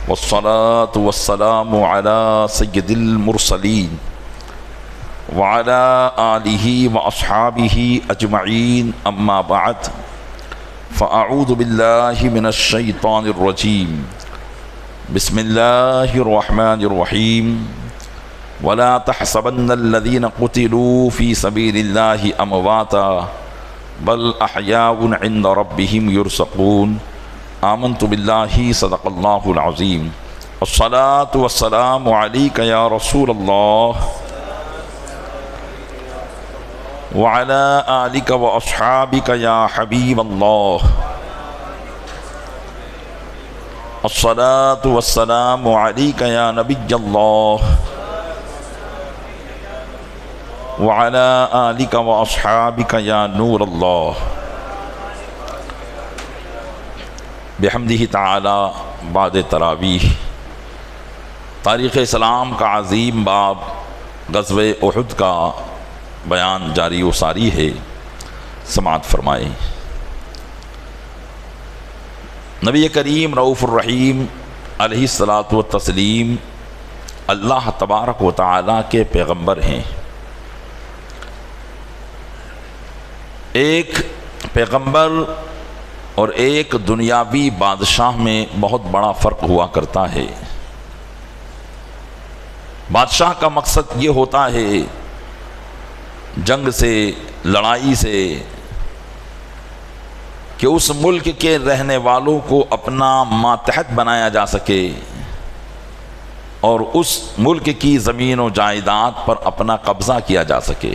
والصلاة والسلام على سيد المرسلين وعلى آله وأصحابه أجمعين أما بعد فأعوذ بالله من الشيطان الرجيم بسم الله الرحمن الرحيم ولا تحسبن الذين قتلوا في سبيل الله أمواتا بل أحياء عند ربهم يرزقون آمنت بالله صدق الله العظيم الصلاة والسلام عليك يا رسول الله وعلى آلك وأصحابك يا حبيب الله الصلاة والسلام عليك يا نبي الله وعلى آلك وأصحابك يا نور الله بحمدہ تعالی بعد تراویح تاریخ اسلام کا عظیم باب غزوہ احد کا بیان جاری و ساری ہے، سماعت فرمائے۔ نبی کریم رؤوف الرحیم علیہ الصلاۃ والتسلیم اللہ تبارک و تعالی کے پیغمبر ہیں۔ ایک پیغمبر اور ایک دنیاوی بادشاہ میں بہت بڑا فرق ہوا کرتا ہے۔ بادشاہ کا مقصد یہ ہوتا ہے جنگ سے، لڑائی سے، کہ اس ملک کے رہنے والوں کو اپنا ماتحت بنایا جا سکے اور اس ملک کی زمین و جائیداد پر اپنا قبضہ کیا جا سکے،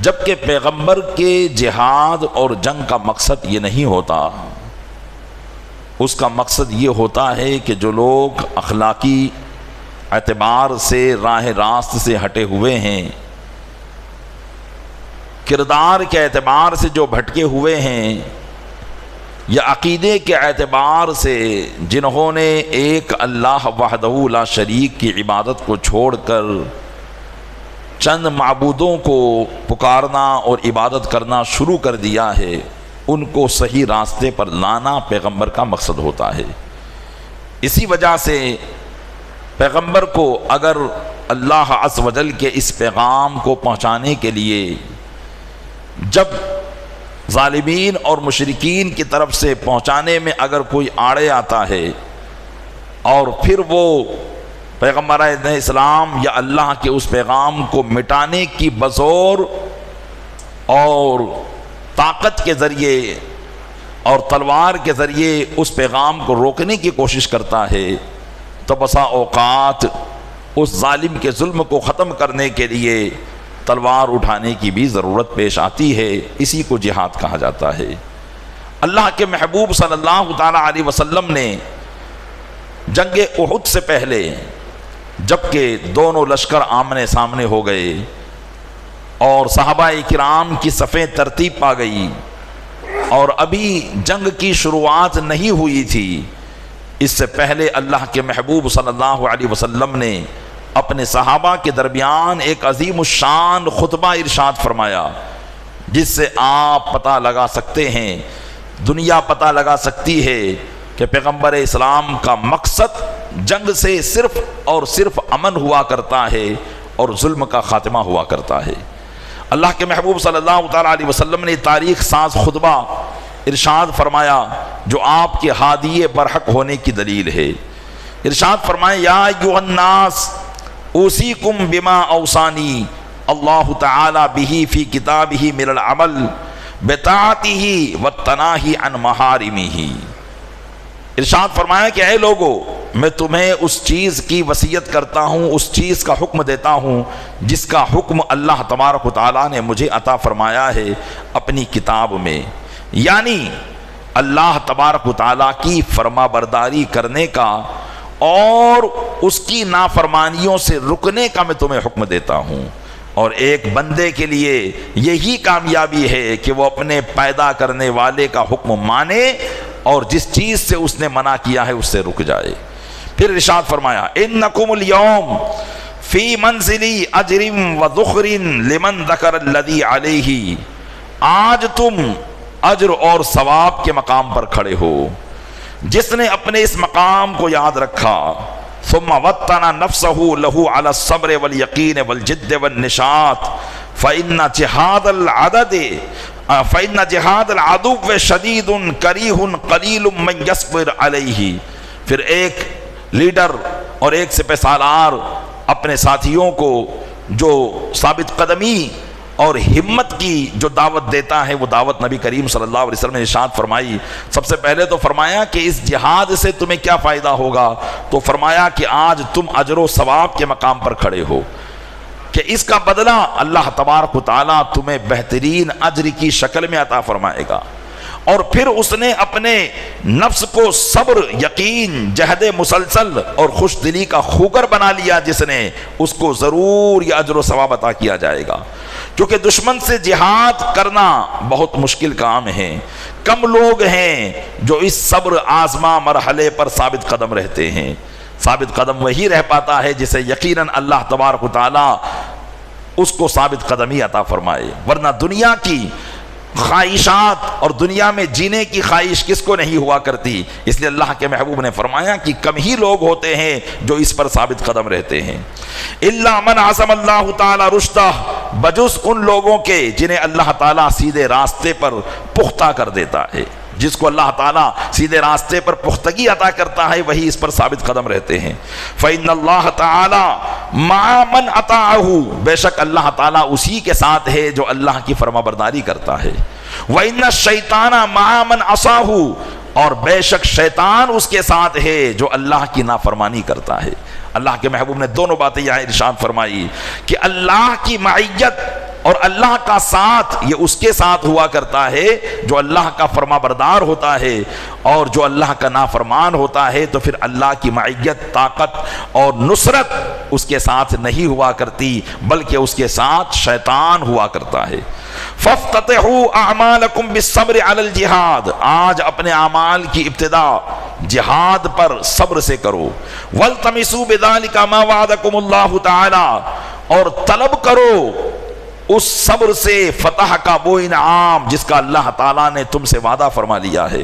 جبکہ پیغمبر کے جہاد اور جنگ کا مقصد یہ نہیں ہوتا۔ اس کا مقصد یہ ہوتا ہے کہ جو لوگ اخلاقی اعتبار سے راہ راست سے ہٹے ہوئے ہیں، کردار کے اعتبار سے جو بھٹکے ہوئے ہیں، یا عقیدے کے اعتبار سے جنہوں نے ایک اللہ وحدہ لا شریک کی عبادت کو چھوڑ کر چند معبودوں کو پکارنا اور عبادت کرنا شروع کر دیا ہے، ان کو صحیح راستے پر لانا پیغمبر کا مقصد ہوتا ہے۔ اسی وجہ سے پیغمبر کو اگر اللہ عز و جل کے اس پیغام کو پہنچانے کے لیے جب ظالمین اور مشرکین کی طرف سے پہنچانے میں اگر کوئی آڑے آتا ہے اور پھر وہ پیغمبر اسلام یا اللہ کے اس پیغام کو مٹانے کی بزور اور طاقت کے ذریعے اور تلوار کے ذریعے اس پیغام کو روکنے کی کوشش کرتا ہے، تو بسا اوقات اس ظالم کے ظلم کو ختم کرنے کے لیے تلوار اٹھانے کی بھی ضرورت پیش آتی ہے۔ اسی کو جہاد کہا جاتا ہے۔ اللہ کے محبوب صلی اللہ تعالی علیہ وسلم نے جنگ احد سے پہلے، جبکہ دونوں لشکر آمنے سامنے ہو گئے اور صحابہ کرام کی صفیں ترتیب پا گئی اور ابھی جنگ کی شروعات نہیں ہوئی تھی، اس سے پہلے اللہ کے محبوب صلی اللہ علیہ وسلم نے اپنے صحابہ کے درمیان ایک عظیم الشان خطبہ ارشاد فرمایا، جس سے آپ پتہ لگا سکتے ہیں، دنیا پتہ لگا سکتی ہے کہ پیغمبر اسلام کا مقصد جنگ سے صرف اور صرف امن ہوا کرتا ہے اور ظلم کا خاتمہ ہوا کرتا ہے۔ اللہ کے محبوب صلی اللہ تعالیٰ علیہ وسلم نے تاریخ ساز خطبہ ارشاد فرمایا جو آپ کے ہادی برحق ہونے کی دلیل ہے۔ ارشاد فرمایا، یا ایھا الناس اوصیکم بما اوصانی اللہ تعالی بہ فی کتابہ من العمل بطاعتہ والتناہی عن محارمہ۔ ارشاد فرمایا کہ اے لوگو، میں تمہیں اس چیز کی وصیت کرتا ہوں، اس چیز کا حکم دیتا ہوں جس کا حکم اللہ تبارک و تعالیٰ نے مجھے عطا فرمایا ہے اپنی کتاب میں، یعنی اللہ تبارک و تعالیٰ کی فرما برداری کرنے کا اور اس کی نافرمانیوں سے رکنے کا میں تمہیں حکم دیتا ہوں۔ اور ایک بندے کے لیے یہی کامیابی ہے کہ وہ اپنے پیدا کرنے والے کا حکم مانے اور جس چیز سے اس نے منع کیا ہے اس سے رک جائے۔ پھر ارشاد فرمایا، انکم اليوم فی منزلی اجر و ذخر لمن ذکر الذی علیہ، آج تم اجر اور ثواب کے مقام پر کھڑے ہو، جس نے اپنے اس مقام کو یاد رکھا، ثم وطن نفسہ لہ علی الصبر والیقین والجد والنشاط فإن جہاد العدو شدید کریہ قلیل من یصبر علیہ۔ پھر ایک لیڈر اور ایک سپہ سالار اپنے ساتھیوں کو جو ثابت قدمی اور ہمت کی جو دعوت دیتا ہے، وہ دعوت نبی کریم صلی اللہ علیہ وسلم نے ارشاد فرمائی۔ سب سے پہلے تو فرمایا کہ اس جہاد سے تمہیں کیا فائدہ ہوگا، تو فرمایا کہ آج تم اجر و ثواب کے مقام پر کھڑے ہو، کہ اس کا بدلہ اللہ تبارک و تعالیٰ تمہیں بہترین اجر کی شکل میں عطا فرمائے گا۔ اور پھر اس نے اپنے نفس کو صبر، یقین، جہد مسلسل اور خوش دلی کا خوگر بنا لیا، جس نے اس کو ضرور یہ اجر و ثواب عطا کیا جائے گا۔ کیونکہ دشمن سے جہاد کرنا بہت مشکل کام ہے، کم لوگ ہیں جو اس صبر آزما مرحلے پر ثابت قدم رہتے ہیں۔ ثابت قدم وہی رہ پاتا ہے جسے یقیناً اللہ تبارک و تعالیٰ اس کو ثابت قدمی عطا فرمائے، ورنہ دنیا کی خواہشات اور دنیا میں جینے کی خواہش کس کو نہیں ہوا کرتی۔ اس لیے اللہ کے محبوب نے فرمایا کہ کم ہی لوگ ہوتے ہیں جو اس پر ثابت قدم رہتے ہیں۔ الا من عصم اللہ تعالی رشدہ، بجز ان لوگوں کے جنہیں اللہ تعالیٰ سیدھے راستے پر پختہ کر دیتا ہے۔ جس کو اللہ تعالیٰ سیدھے راستے پر پختگی عطا کرتا ہے وہی اس پر ثابت قدم رہتے ہیں۔ فإن اللہ تعالیٰ مع من اطاعہ، بے شک اللہ تعالیٰ اسی کے ساتھ ہے جو اللہ کی فرما برداری کرتا ہے۔ وإن الشیطان مع من عصاہ، اور بے شک شیطان اس کے ساتھ ہے جو اللہ کی نافرمانی کرتا ہے۔ اللہ کے محبوب نے دونوں باتیں یہاں ارشاد فرمائی کہ اللہ کی معیت اور اللہ کا ساتھ یہ اس کے ساتھ ہوا کرتا ہے جو اللہ کا فرما بردار ہوتا ہے، اور جو اللہ کا نافرمان ہوتا ہے تو پھر اللہ کی معیت، طاقت اور نصرت اس کے ساتھ نہیں ہوا کرتی، بلکہ اس کے ساتھ شیطان ہوا کرتا ہے۔ فافتتحوا اعمالکم بالصبر علی الجہاد، آج اپنے اعمال کی ابتدا جہاد پر صبر سے کرو۔ والتمسوا بذلک ما وعدکم اللہ تعالی، اور طلب کرو اس صبر سے فتح کا وہ انعام جس کا اللہ تعالیٰ نے تم سے وعدہ فرما لیا ہے۔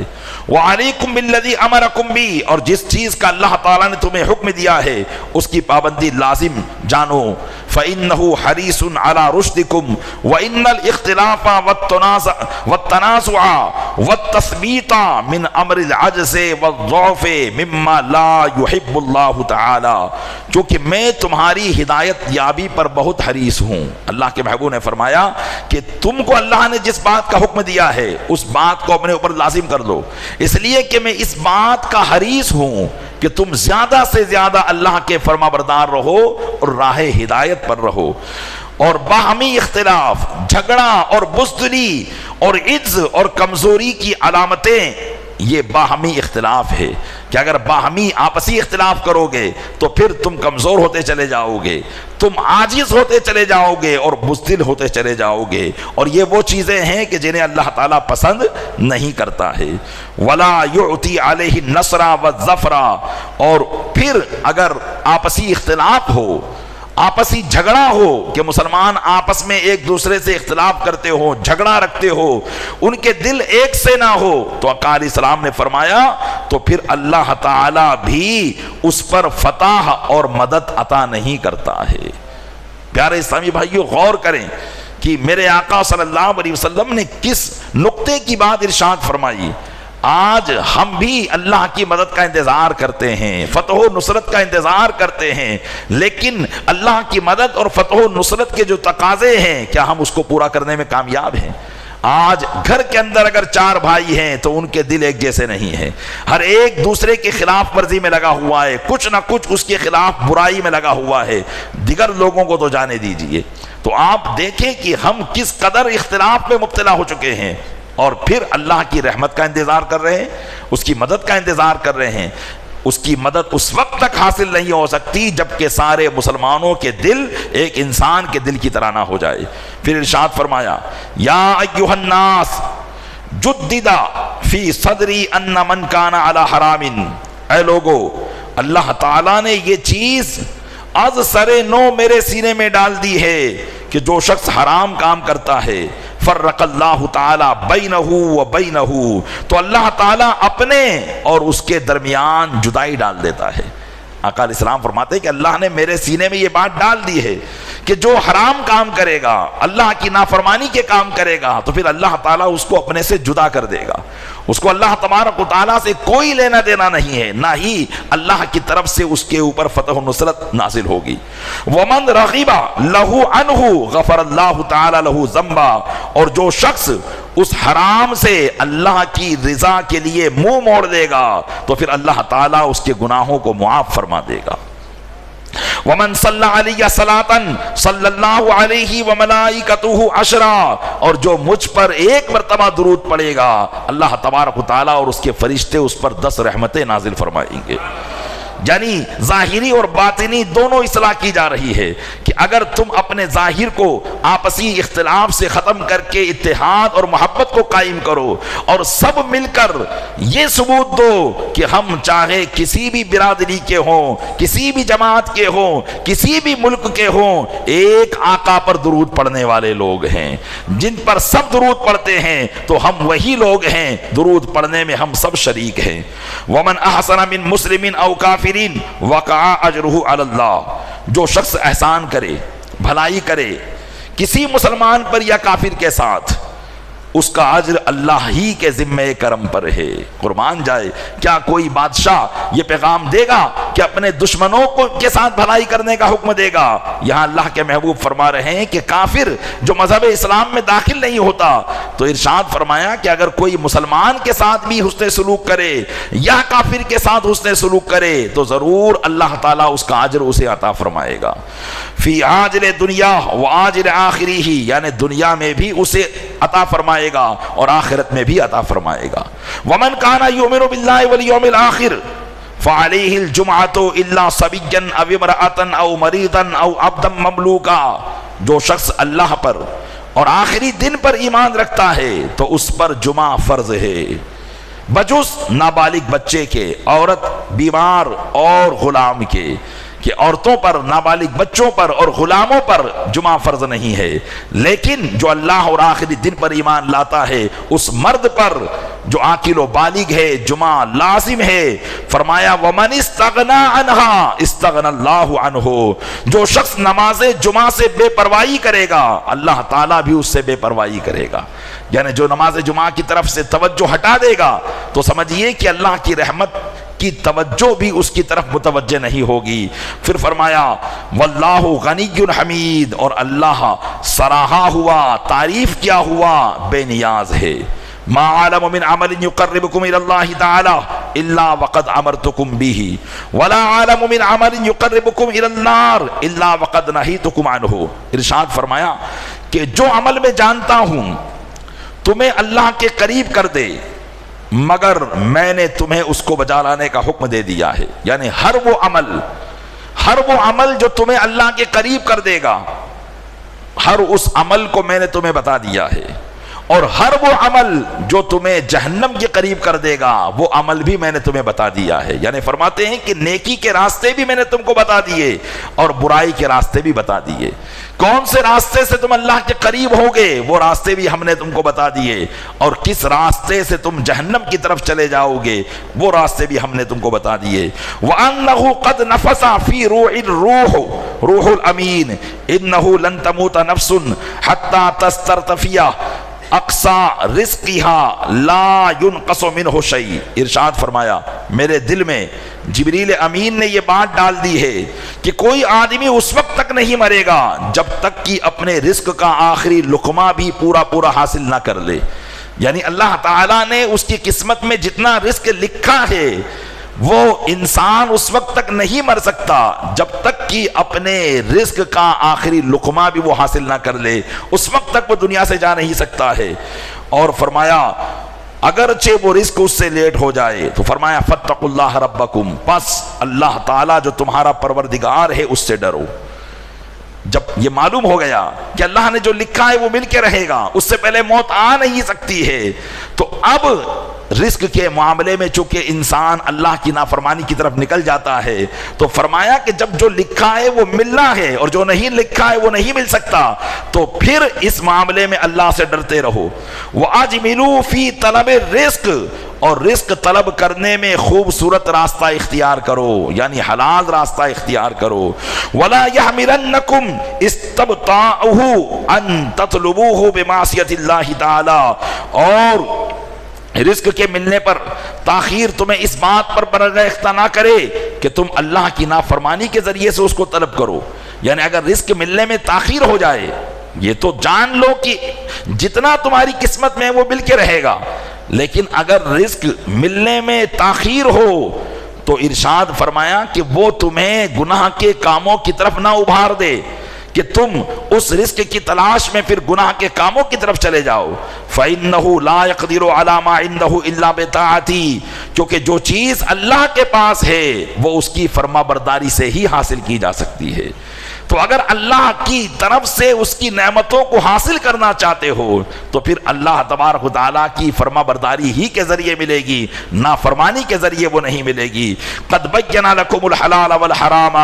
وعلیکم بالذی امرکم بھی، اور جس چیز کا اللہ تعالیٰ نے تمہیں حکم دیا ہے اس کی پابندی لازم جانو۔ فإنہ حریص علی رشدکم وإن الاختلاف والتنازع والتثبیت من امر العجز والضعف مما لا يحب اللہ تعالی، کیونکہ میں تمہاری ہدایت یابی پر بہت حریص ہوں۔ اللہ کے محبوب نے فرمایا کہ تم کو اللہ نے جس بات کا حکم دیا ہے اس بات کو اپنے اوپر لازم کر لو، اس لیے کہ میں اس بات کا حریص ہوں کہ تم زیادہ سے زیادہ اللہ کے فرما بردار رہو اور راہ ہدایت پر رہو۔ اور باہمی اختلاف، جھگڑا اور بزدلی اور عجز اور کمزوری کی علامتیں یہ باہمی اختلاف ہے، کہ اگر باہمی آپسی اختلاف کرو گے تو پھر تم کمزور ہوتے چلے جاؤ گے، تم عاجز ہوتے چلے جاؤ گے اور بزدل ہوتے چلے جاؤ گے، اور یہ وہ چیزیں ہیں کہ جنہیں اللہ تعالیٰ پسند نہیں کرتا ہے۔ وَلَا يُعْتِي عَلَيْهِ النَّصْرَ وَالظَّفْرَ، اور پھر اگر آپسی اختلاف ہو، آپسی جھگڑا ہو کہ مسلمان آپس میں ایک دوسرے سے اختلاف کرتے ہو، جھگڑا رکھتے ہو، ان کے دل ایک سے نہ ہو، تو آقا علیہ السلام نے فرمایا تو پھر اللہ تعالیٰ بھی اس پر فتح اور مدد عطا نہیں کرتا ہے۔ پیارے اسلامی بھائیو، غور کریں کہ میرے آقا صلی اللہ علیہ وسلم نے کس نقطے کی بات ارشاد فرمائی۔ آج ہم بھی اللہ کی مدد کا انتظار کرتے ہیں، فتح و نصرت کا انتظار کرتے ہیں، لیکن اللہ کی مدد اور فتح و نصرت کے جو تقاضے ہیں کیا ہم اس کو پورا کرنے میں کامیاب ہیں؟ آج گھر کے اندر اگر 4 بھائی ہیں تو ان کے دل ایک جیسے نہیں ہیں، ہر ایک دوسرے کے خلاف ورزی میں لگا ہوا ہے، کچھ نہ کچھ اس کے خلاف برائی میں لگا ہوا ہے، دیگر لوگوں کو تو جانے دیجئے۔ تو آپ دیکھیں کہ ہم کس قدر اختلاف میں مبتلا ہو چکے ہیں، اور پھر اللہ کی رحمت کا انتظار کر رہے ہیں، اس کی مدد کا انتظار کر رہے ہیں۔ اس کی مدد اس وقت تک حاصل نہیں ہو سکتی جبکہ سارے مسلمانوں کے دل ایک انسان کے دل کی طرح نہ ہو جائے۔ پھر ارشاد فرمایا یا ایھا الناس جدد فی صدری ان من کان علی حرام، اے لوگو اللہ تعالیٰ نے یہ چیز از سر نو میرے سینے میں ڈال دی ہے کہ کہ جو شخص حرام کام کرتا ہے فرق اللہ تعالی بینہ و بینہ، تو اللہ تعالیٰ اپنے اور اس کے درمیان جدائی ڈال دیتا ہے۔ آقا علیہ السلام فرماتے ہیں کہ اللہ نے میرے سینے میں یہ بات ڈال دی ہے کہ جو حرام کام کرے گا، اللہ کی نافرمانی کے کام کرے گا، تو پھر اللہ تعالیٰ اس کو اپنے سے جدا کر دے گا۔ اس کو اللہ تبارک و تعالیٰ سے کوئی لینا دینا نہیں ہے، نہ ہی اللہ کی طرف سے اس کے اوپر فتح و نصرت نازل ہوگی۔ وَمَنْ رَغِبَ لَهُ عَنْهُ غَفَرَ اللَّهُ تَعَالَى لَهُ ذَنْبًا، اور جو شخص اس حرام سے اللہ کی رضا کے لیے منہ موڑ دے گا تو پھر اللہ تعالیٰ اس کے گناہوں کو معاف فرما دے گا۔ وَمَنْ صَلَّى عَلَيَّ صَلَاةً صَلَّى اللَّهُ عَلَيْهِ وَمَلَائِكَتُهُ عَشْرًا، اور جو مجھ پر ایک مرتبہ درود پڑے گا اللہ تبارک و تعالیٰ اور اس کے فرشتے اس پر 10 رحمتیں نازل فرمائیں گے۔ یعنی ظاہری اور باطنی دونوں اصلاح کی جا رہی ہے کہ اگر تم اپنے ظاہر کو آپسی اختلاف سے ختم کر کے اتحاد اور محبت کو قائم کرو اور سب مل کر یہ ثبوت دو کہ ہم چاہے کسی بھی برادری کے ہوں، کسی بھی جماعت کے ہوں، کسی بھی ملک کے ہوں، ایک آقا پر درود پڑھنے والے لوگ ہیں جن پر سب درود پڑھتے ہیں، تو ہم وہی لوگ ہیں، درود پڑھنے میں ہم سب شریک ہیں۔ وَمَنْ أَحْسَنَ مِن مُسْلِمٍ أَوْ كَافِرٍ وقع اجرہ علی اللہ، جو شخص احسان کرے، بھلائی کرے کسی مسلمان پر یا کافر کے ساتھ، اس کا اجر اللہ ہی کے ذمہ کرم پر ہے۔ قربان جائے، کیا کوئی بادشاہ یہ پیغام دے گا کہ اپنے دشمنوں کے ساتھ بھلائی کرنے کا حکم دے گا؟ یہاں اللہ کے محبوب فرما رہے ہیں کہ کافر جو مذہب اسلام میں داخل نہیں ہوتا، تو ارشاد فرمایا کہ اگر کوئی مسلمان کے ساتھ بھی حسن سلوک کرے یا کافر کے ساتھ حسن سلوک کرے تو ضرور اللہ تعالیٰ اس کا اجر اسے عطا فرمائے گا۔ فی عاجل دنیا و عاجل آخری ہی، یعنی دنیا میں بھی اسے عطا فرمائے گا اور آخرت میں بھی عطا فرمائے گا۔ ومن کان یؤمن باللہ والیوم الآخر فعلیہ الجمعۃ الا صبیا او امرأۃ او مریضا او عبدا مملوکا، جو شخص اللہ پر اور آخری دن پر ایمان رکھتا ہے تو اس پر جمعہ فرض ہے، بجز نابالغ بچے کے، عورت، بیمار اور غلام کے، کہ عورتوں پر، نابالغ بچوں پر اور غلاموں پر جمعہ فرض نہیں ہے، لیکن جو اللہ اور آخری دن پر ایمان لاتا ہے اس مرد پر جو عاقل و بالغ ہے جمعہ لازم ہے۔ فرمایا وَمَنِ اسْتَغْنَى عَنْهَا اسْتَغْنَى اللَّهُ عَنْهُ، جو شخص نماز جمعہ سے بے پرواہی کرے گا اللہ تعالیٰ بھی اس سے بے پرواہی کرے گا۔ یعنی جو نماز جمعہ کی طرف سے توجہ ہٹا دے گا تو سمجھیے کہ اللہ کی رحمت کی توجہ بھی اس کی طرف متوجہ نہیں ہوگی۔ پھر فرمایا واللہ غنی حمید، اور اللہ سراہا ہوا، تعریف کیا ہوا، بے نیاز ہے۔ ما عالم من عمل يقربكم الى الله تعالى الا وقد امرتكم به ولا عالم من عمل يقربكم الى النار الا وقد نهيتكم عنه۔ ارشاد فرمایا کہ جو عمل میں جانتا ہوں تمہیں اللہ کے قریب کر دے مگر میں نے تمہیں اس کو بجا لانے کا حکم دے دیا ہے۔ یعنی ہر وہ عمل جو تمہیں اللہ کے قریب کر دے گا، ہر اس عمل کو میں نے تمہیں بتا دیا ہے، اور ہر وہ عمل جو تمہیں جہنم کے قریب کر دے گا وہ عمل بھی میں نے تمہیں بتا دیا ہے۔ یعنی فرماتے ہیں کہ نیکی کے راستے بھی میں نے تم کو بتا دیے اور برائی کے راستے بھی بتا دیے۔ کون سے راستے سے تم اللہ کے قریب ہوگے وہ راستے بھی ہم نے تم کو بتا دیے، اور کس راستے سے تم جہنم کی طرف چلے جاؤ گے وہ راستے بھی ہم نے تم کو بتا دیے۔ وَأَنَّهُ قَدْ نَفَسَ فِي رُوحِ الروح روح الامین انه لن تموت نفس حتى تسترتفی اقصا رزقها لا ينقص منه شيء۔ ارشاد فرمایا میرے دل میں جبریل امین نے یہ بات ڈال دی ہے کہ کوئی آدمی اس وقت تک نہیں مرے گا جب تک کہ اپنے رزق کا آخری لقمہ بھی پورا حاصل نہ کر لے۔ یعنی اللہ تعالیٰ نے اس کی قسمت میں جتنا رزق لکھا ہے وہ انسان اس وقت تک نہیں مر سکتا جب تک کہ اپنے رزق کا آخری لقمہ بھی وہ حاصل نہ کر لے، اس وقت تک وہ دنیا سے جا نہیں سکتا ہے۔ اور فرمایا اگرچہ وہ رزق اس سے لیٹ ہو جائے تو فرمایا فاتقوا اللہ ربکم، پس اللہ تعالیٰ جو تمہارا پروردگار ہے اس سے ڈرو۔ جب یہ معلوم ہو گیا کہ اللہ نے جو لکھا ہے وہ مل کے رہے گا، اس سے پہلے موت آ نہیں سکتی ہے، تو اب رزق کے معاملے میں چونکہ انسان اللہ کی نافرمانی کی طرف نکل جاتا ہے تو فرمایا کہ جب جو لکھا ہے وہ ملنا ہے اور جو نہیں لکھا ہے وہ نہیں مل سکتا، تو پھر اس معاملے میں اللہ سے ڈرتے رہو۔ وَأَجْمِلُوا فِي طَلَبِ الرِّزْقِ، اور رزق طلب کرنے میں خوبصورت راستہ اختیار کرو، یعنی حلال راستہ اختیار کرو۔ وَلَا يَحْمِلَنَّكُمْ اسْتِبْطَاؤُهُ أَن تَطْلُبُوهُ بِمَعْصِيَةِ اللَّهِ تَعَالَى، اور رزق کے ملنے پر تاخیر تمہیں اس بات پر برانگیختہ نہ کرے کہ تم اللہ کی نافرمانی کے ذریعے سے اس کو طلب کرو۔ یعنی اگر رزق ملنے میں تاخیر ہو جائے، یہ تو جان لو کہ جتنا تمہاری قسمت میں وہ مل کے رہے گا، لیکن اگر رزق ملنے میں تاخیر ہو تو ارشاد فرمایا کہ وہ تمہیں گناہ کے کاموں کی طرف نہ ابھار دے کہ تم اس رزق کی تلاش میں پھر گناہ کے کاموں کی طرف چلے جاؤ۔ فَإِنَّهُ لَا يَقْدِرُ عَلَى مَا عِنْدَهُ إِلَّا بِطَاعَتِهِ، کیونکہ جو چیز اللہ کے پاس ہے وہ اس کی فرما برداری سے ہی حاصل کی جا سکتی ہے۔ تو اگر اللہ کی طرف سے اس کی نعمتوں کو حاصل کرنا چاہتے ہو تو پھر اللہ تبارک و تعالیٰ کی فرما برداری ہی کے ذریعے ملے گی، نافرمانی کے ذریعے وہ نہیں ملے گی۔ قد بینا لکم الحلال والحرام،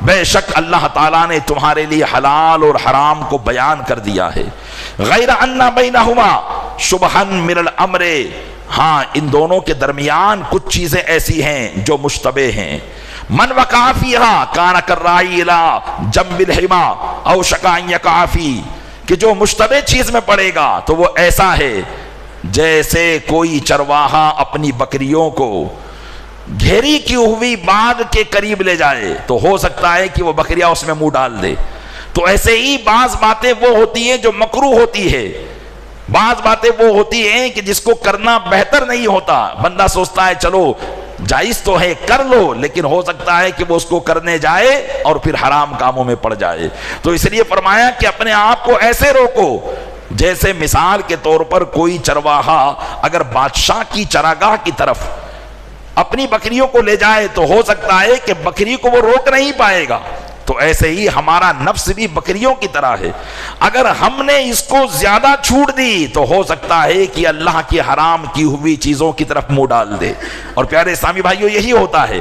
بے شک اللہ تعالیٰ نے تمہارے لیے حلال اور حرام کو بیان کر دیا ہے۔ غیر ان بینہما شبہا من الامر، ہاں ان دونوں کے درمیان کچھ چیزیں ایسی ہیں جو مشتبہ ہیں۔ من وقع فیہا کان کالراعی الی جنب الحما اوشک ان یقع فیہ، کہ جو مشتبہ چیز میں پڑے گا تو وہ ایسا ہے جیسے کوئی چرواہا اپنی بکریوں کو گھیری کی ہوئی باغ کے قریب لے جائے تو ہو سکتا ہے کہ وہ بکریاں اس میں منہ ڈال دے۔ تو ایسے ہی بعض باتیں وہ ہوتی ہیں جو مکروہ ہوتی ہے، بعض باتیں وہ ہوتی ہیں کہ جس کو کرنا بہتر نہیں ہوتا، بندہ سوچتا ہے چلو جائز تو ہے کر لو، لیکن ہو سکتا ہے کہ وہ اس کو کرنے جائے اور پھر حرام کاموں میں پڑ جائے۔ تو اس لیے فرمایا کہ اپنے آپ کو ایسے روکو جیسے مثال کے طور پر کوئی چرواہا اگر بادشاہ کی چراگاہ کی طرف اپنی بکریوں کو لے جائے تو ہو سکتا ہے کہ بکری کو وہ روک نہیں پائے گا۔ تو ایسے ہی ہمارا نفس بھی بکریوں کی طرح ہے، اگر ہم نے اس کو زیادہ چھوٹ دی تو ہو سکتا ہے کہ اللہ کی حرام کی ہوئی چیزوں کی طرف منہ ڈال دے۔ اور پیارے اسلامی بھائیوں یہی ہوتا ہے،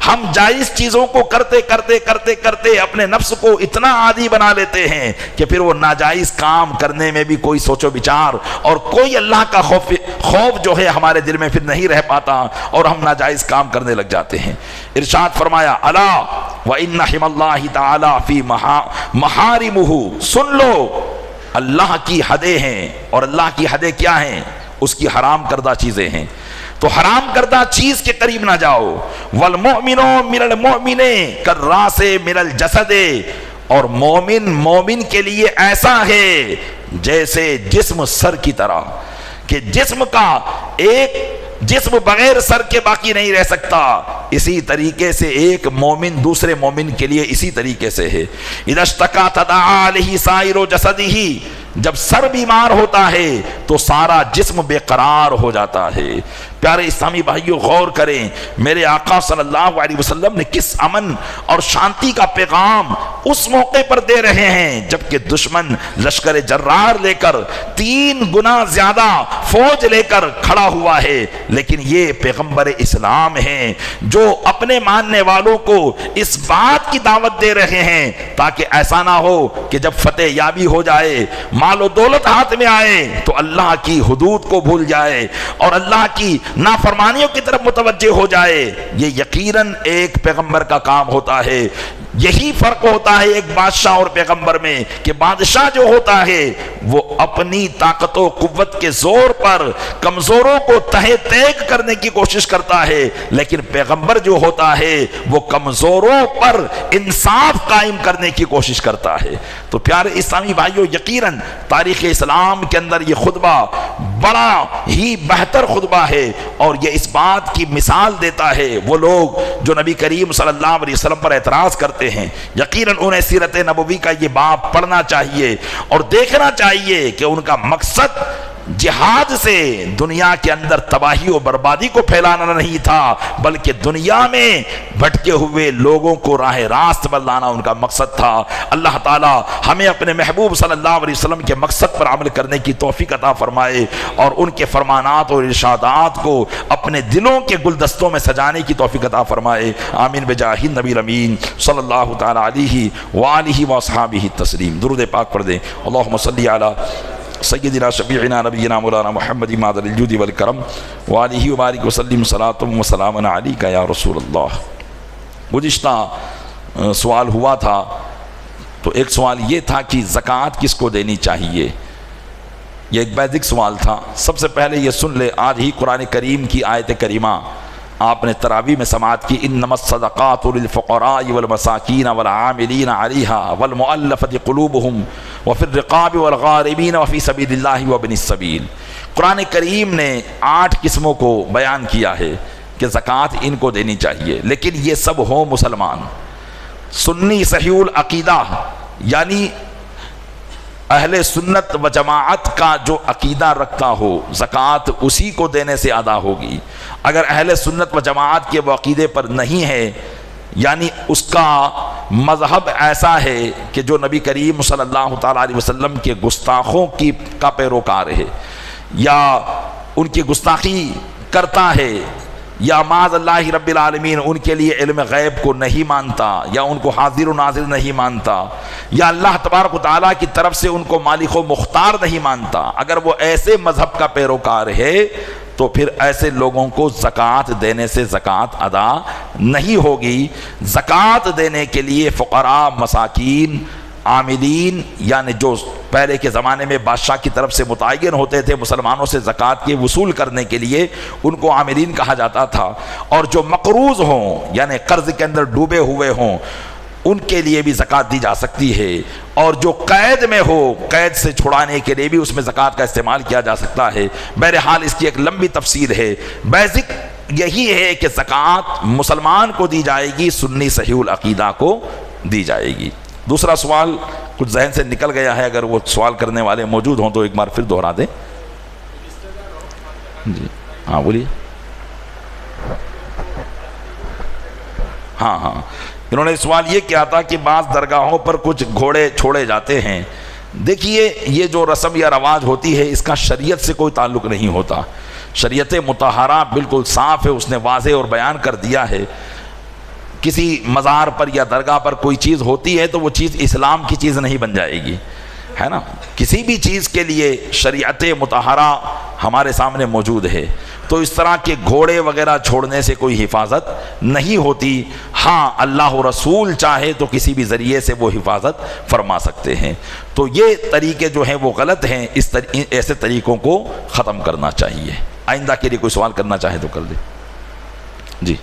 ہم جائز چیزوں کو کرتے کرتے کرتے کرتے اپنے نفس کو اتنا عادی بنا لیتے ہیں کہ پھر وہ ناجائز کام کرنے میں بھی کوئی سوچ و بچار اور کوئی اللہ کا خوف جو ہے ہمارے دل میں پھر نہیں رہ پاتا اور ہم ناجائز کام کرنے لگ جاتے ہیں۔ ارشاد فرمایا الا وَإِنَّ حِمَ اللَّهِ تعالیٰ فی محارمہ، سن لو اللہ کی حدیں ہیں، اور اللہ کی حدیں کیا ہیں؟ اس کی حرام کردہ چیزیں ہیں، تو حرام کردہ چیز کے قریب نہ جاؤ۔ والمؤمن من المؤمن کالراس من الجسد، اور مومن کے لیے ایسا ہے جیسے جسم سر کی طرح، کہ جسم کا ایک جسم بغیر سر کے باقی نہیں رہ سکتا، اسی طریقے سے ایک مومن دوسرے مومن کے لیے اسی طریقے سے ہے۔ اذا اشتکا تداعی علیہ سائر جسدہ، جب سر بیمار ہوتا ہے تو سارا جسم بے قرار ہو جاتا ہے۔ پیارے اسلامی بھائیوں غور کریں، میرے آقا صلی اللہ علیہ وسلم نے کس امن اور شانتی کا پیغام اس موقع پر دے رہے ہیں جبکہ دشمن لشکر جرار لے کر 3 گنا زیادہ فوج لے کر کھڑا ہوا ہے، لیکن یہ پیغمبر اسلام ہیں جو اپنے ماننے والوں کو اس بات کی دعوت دے رہے ہیں تاکہ ایسا نہ ہو کہ جب فتح یابی ہو جائے، مال و دولت ہاتھ میں آئے تو اللہ کی حدود کو بھول جائے اور اللہ کی نافرمانیوں کی طرف متوجہ ہو جائے۔ یہ یقیناً ایک پیغمبر کا کام ہوتا ہے۔ یہی فرق ہوتا ہے ایک بادشاہ اور پیغمبر میں کہ بادشاہ جو ہوتا ہے وہ اپنی طاقت و قوت کے زور پر کمزوروں کو تہہ تیگ کرنے کی کوشش کرتا ہے، لیکن پیغمبر جو ہوتا ہے وہ کمزوروں پر انصاف قائم کرنے کی کوشش کرتا ہے۔ تو پیارے اسلامی بھائیوں یقیناً تاریخ اسلام کے اندر یہ خطبہ بڑا ہی بہتر خطبہ ہے اور یہ اس بات کی مثال دیتا ہے وہ لوگ جو نبی کریم صلی اللہ علیہ وسلم پر اعتراض کرتے ہیں، یقیناً انہیں سیرت نبوی کا یہ باب پڑھنا چاہیے اور دیکھنا چاہیے کہ ان کا مقصد جہاد سے دنیا کے اندر تباہی و بربادی کو پھیلانا نہیں تھا، بلکہ دنیا میں بھٹکے ہوئے لوگوں کو راہ راست پر لانا ان کا مقصد تھا۔ اللہ تعالی ہمیں اپنے محبوب صلی اللہ علیہ وسلم کے مقصد پر عمل کرنے کی توفیق عطا فرمائے، اور ان کے فرمانات اور ارشادات کو اپنے دلوں کے گلدستوں میں سجانے کی توفیق عطا فرمائے۔ آمین بجاہ النبی الامین صلی اللہ تعالی علیہ وآلہ واصحابہ تسلیم۔ درود پاک پڑھ دیں۔ اللہم صلی علی سیدنا شفیعنا نبینا مولانا محمد مادر الجود والکرم وآلہ وبارک وسلم صلاۃ و سلام علیک یا رسول اللہ۔ گزشتہ سوال ہوا تھا، تو ایک سوال یہ تھا کہ زکوٰۃ کس کو دینی چاہیے، یہ ایک بیسک سوال تھا۔ سب سے پہلے یہ سن لے، آج ہی قرآن کریم کی آیت کریمہ آپ نے تراویح میں سماعت کی، انما الصدقات للفقراء والمساکین والعاملین علیہا والمؤلفۃ قلوبہم وفی الرقاب والغارمین وفی سبیل اللہ وابن السبیل۔ قرآن کریم نے 8 قسموں کو بیان کیا ہے کہ زکوٰۃ ان کو دینی چاہیے، لیکن یہ سب ہوں مسلمان، سنی صحیح العقیدہ، یعنی اہل سنت و جماعت کا جو عقیدہ رکھتا ہو زکوٰۃ اسی کو دینے سے ادا ہوگی۔ اگر اہل سنت و جماعت کے وہ عقیدے پر نہیں ہے، یعنی اس کا مذہب ایسا ہے کہ جو نبی کریم صلی اللہ تعالیٰ علیہ وسلم کے گستاخوں کا پیروکار ہے، یا ان کی گستاخی کرتا ہے، یا معاذ اللہ رب العالمین ان کے لیے علم غیب کو نہیں مانتا، یا ان کو حاضر و ناظر نہیں مانتا، یا اللہ تبارک و تعالیٰ کی طرف سے ان کو مالک و مختار نہیں مانتا، اگر وہ ایسے مذہب کا پیروکار ہے تو پھر ایسے لوگوں کو زکوٰۃ دینے سے زکوٰۃ ادا نہیں ہوگی۔ زکوٰۃ دینے کے لیے فقراء، مساکین، عاملین، یعنی جو پہلے کے زمانے میں بادشاہ کی طرف سے متعین ہوتے تھے مسلمانوں سے زکوٰۃ کے وصول کرنے کے لیے، ان کو عاملین کہا جاتا تھا، اور جو مقروض ہوں یعنی قرض کے اندر ڈوبے ہوئے ہوں ان کے لیے بھی زکوٰۃ دی جا سکتی ہے، اور جو قید میں ہو قید سے چھڑانے کے لیے بھی اس میں زکوٰۃ کا استعمال کیا جا سکتا ہے۔ بہرحال اس کی ایک لمبی تفصیل ہے، بیسک یہی ہے کہ زکوٰۃ مسلمان کو دی جائے گی، سنی صحیح العقیدہ کو دی جائے گی۔ دوسرا سوال کچھ ذہن سے نکل گیا ہے، اگر وہ سوال کرنے والے موجود ہوں تو ایک بار پھر دہرا دیں۔ جی ہاں بولیے۔ ہاں انہوں نے سوال یہ کیا تھا کہ بعض درگاہوں پر کچھ گھوڑے چھوڑے جاتے ہیں۔ دیکھیے یہ جو رسم یا رواج ہوتی ہے اس کا شریعت سے کوئی تعلق نہیں ہوتا، شریعت مطہرہ بالکل صاف ہے، اس نے واضح اور بیان کر دیا ہے۔ کسی مزار پر یا درگاہ پر کوئی چیز ہوتی ہے تو وہ چیز اسلام کی چیز نہیں بن جائے گی، ہے نا۔ کسی بھی چیز کے لیے شریعت مطہرہ ہمارے سامنے موجود ہے، تو اس طرح کے گھوڑے وغیرہ چھوڑنے سے کوئی حفاظت نہیں ہوتی۔ ہاں اللہ و رسول چاہے تو کسی بھی ذریعے سے وہ حفاظت فرما سکتے ہیں، تو یہ طریقے جو ہیں وہ غلط ہیں، ایسے طریقوں کو ختم کرنا چاہیے۔ آئندہ کے لیے کوئی سوال کرنا چاہے تو کر دیں۔ جی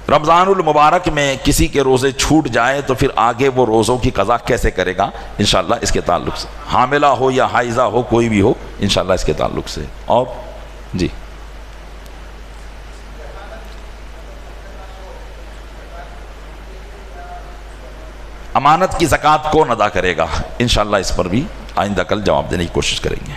رمضان المبارک میں کسی کے روزے چھوٹ جائے تو پھر آگے وہ روزوں کی قضا کیسے کرے گا؟ انشاءاللہ اس کے تعلق سے، حاملہ ہو یا حائضہ ہو کوئی بھی ہو، انشاءاللہ اس کے تعلق سے۔ اور جی امانت کی زکوٰۃ کون ادا کرے گا؟ انشاءاللہ اس پر بھی آئندہ کل جواب دینے کی کوشش کریں گے۔